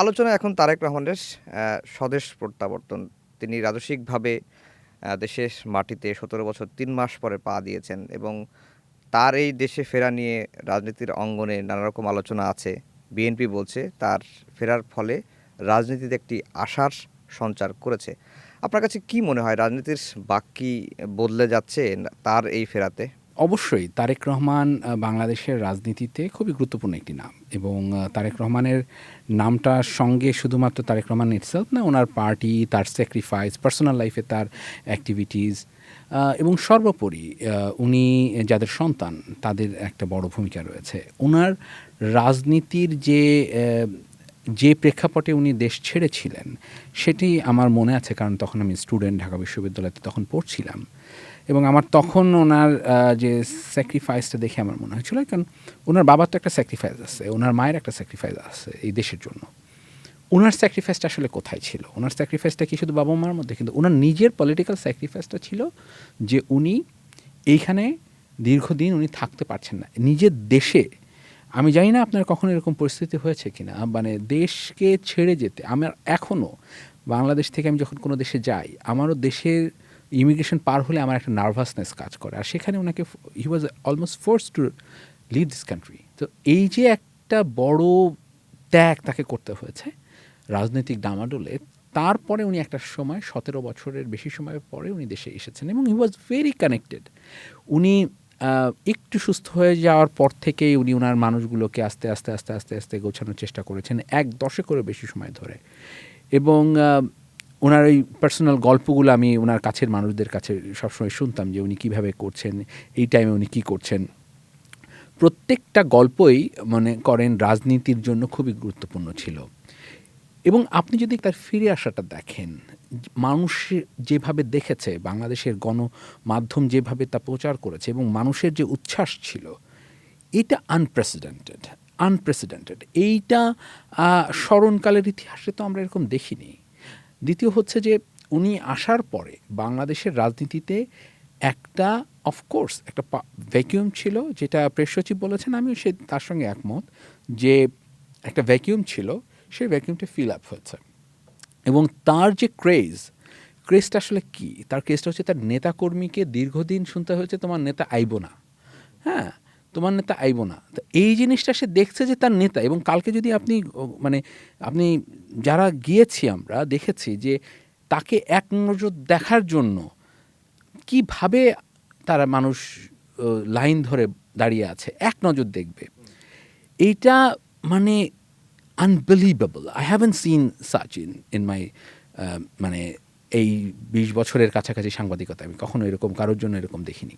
আলোচনা এখন তারেক রহমানের স্বদেশ প্রত্যাবর্তন। তিনি রাজস্বিকভাবে দেশের মাটিতে ১৭ বছর ৩ মাস পরে পা দিয়েছেন এবং তার এই দেশে ফেরা নিয়ে রাজনীতির অঙ্গনে নানা রকম আলোচনা আছে। বিএনপি বলছে তার ফেরার ফলে রাজনীতিতে একটি আশার সঞ্চার করেছে। আপনার কাছে কি মনে হয় রাজনীতির বাঁক কি বদলে যাচ্ছে তার এই ফেরাতে? অবশ্যই তারেক রহমান বাংলাদেশের রাজনীতিতে খুবই গুরুত্বপূর্ণ একটি নাম এবং তারেক রহমানের নামটার সঙ্গে শুধুমাত্র তারেক রহমান ইটসেলফ না, ওনার পার্টি, তার স্যাক্রিফাইস, পার্সোনাল লাইফে তার অ্যাক্টিভিটিস এবং সর্বোপরি উনি যাদের সন্তান তাদের একটা বড় ভূমিকা রয়েছে। ওনার রাজনীতির যে প্রেক্ষাপটে উনি দেশ ছেড়েছিলেন সেটি আমার মনে আছে, কারণ তখন আমি স্টুডেন্ট, ঢাকা বিশ্ববিদ্যালয়তে তখন পড়ছিলাম এবং আমার তখন ওনার যে স্যাক্রিফাইসটা দেখে আমার মনে হয়েছিল, কারণ ওনার বাবার তো একটা স্যাক্রিফাইস আছে, ওনার মায়ের একটা স্যাক্রিফাইস আছে এই দেশের জন্য। ওনার স্যাক্রিফাইসটা আসলে কোথায় ছিল? ওনার স্যাক্রিফাইসটা কি শুধু বাবা মার মধ্যে? কিন্তু ওনার নিজের পলিটিক্যাল স্যাক্রিফাইসটা ছিল যে উনি এইখানে দীর্ঘদিন উনি থাকতে পারছেন না নিজের দেশে। আমি জানি না আপনার কখনো এরকম পরিস্থিতি হয়েছে কিনা, মানে দেশকে ছেড়ে যেতে আমার এখনও, বাংলাদেশ থেকে আমি যখন কোনো দেশে যাই আমারও দেশের ইমিগ্রেশন পার হলে আমার একটা নার্ভাসনেস কাজ করে, আর সেখানে ওনাকে he was almost force to leave this country. তো এই যে একটা বড় ত্যাগ তাকে করতে হয়েছে রাজনৈতিক ডামাডোলে, তারপরে উনি একটা সময় 17 বছরের বেশি সময়ের পরে উনি দেশে এসেছেন এবং হি ওয়াজ ভেরি কানেক্টেড। উনি একটু সুস্থ হয়ে যাওয়ার পর থেকেই উনি ওনার মানুষগুলোকে আস্তে আস্তে আস্তে আস্তে আস্তে গোছানোর চেষ্টা করেছেন 1 দশকেরও বেশি সময় ধরে। এবং ওনার ওই পার্সোনাল গল্পগুলো আমি ওনার কাছের মানুষদের কাছে সবসময় শুনতাম যে উনি কীভাবে করছেন, এই টাইমে উনি কী করছেন। প্রত্যেকটা গল্পই মনে করেন রাজনীতির জন্য খুবই গুরুত্বপূর্ণ ছিল। এবং আপনি যদি তার ফিরে আসাটা দেখেন, মানুষ যেভাবে দেখেছে, বাংলাদেশের গণমাধ্যম যেভাবে তা প্রচার করেছে এবং মানুষের যে উচ্ছ্বাস ছিল, এটা আনপ্রেসিডেন্টেড। আনপ্রেসিডেন্টেড এইটা স্মরণকালের ইতিহাসে তো আমরা এরকম দেখিনি। দ্বিতীয় হচ্ছে যে উনি আসার পরে বাংলাদেশের রাজনীতিতে একটা, অফকোর্স একটা ভ্যাকিউম ছিল, যেটা প্রেস সচিব বলেছেন, আমিও তার সঙ্গে একমত যে একটা ভ্যাকিউম ছিল, সেই ভ্যাকিউমটা ফিল আপ হয়েছে। এবং তার যে ক্রেজটা আসলে কি? তার ক্রেজটা হচ্ছে তার নেতাকর্মীকে দীর্ঘদিন শুনতে হয়েছে তোমার নেতা আইব না, হ্যাঁ, তোমার নেতা আইব না। তো এই জিনিসটা সে দেখছে যে তার নেতা, এবং কালকে যদি আপনি মানে আপনি যারা গিয়েছি আমরা দেখেছি যে তাকে এক নজর দেখার জন্য কিভাবে তারা মানুষ লাইন ধরে দাঁড়িয়ে আছে, এক নজর দেখবে। এইটা মানে unbelievable. I haven't seen such in my মানে এই 20 বছরের কাছাকাছি সাংবাদিকতা আমি কখনো এরকম কারোর জন্য এরকম দেখিনি।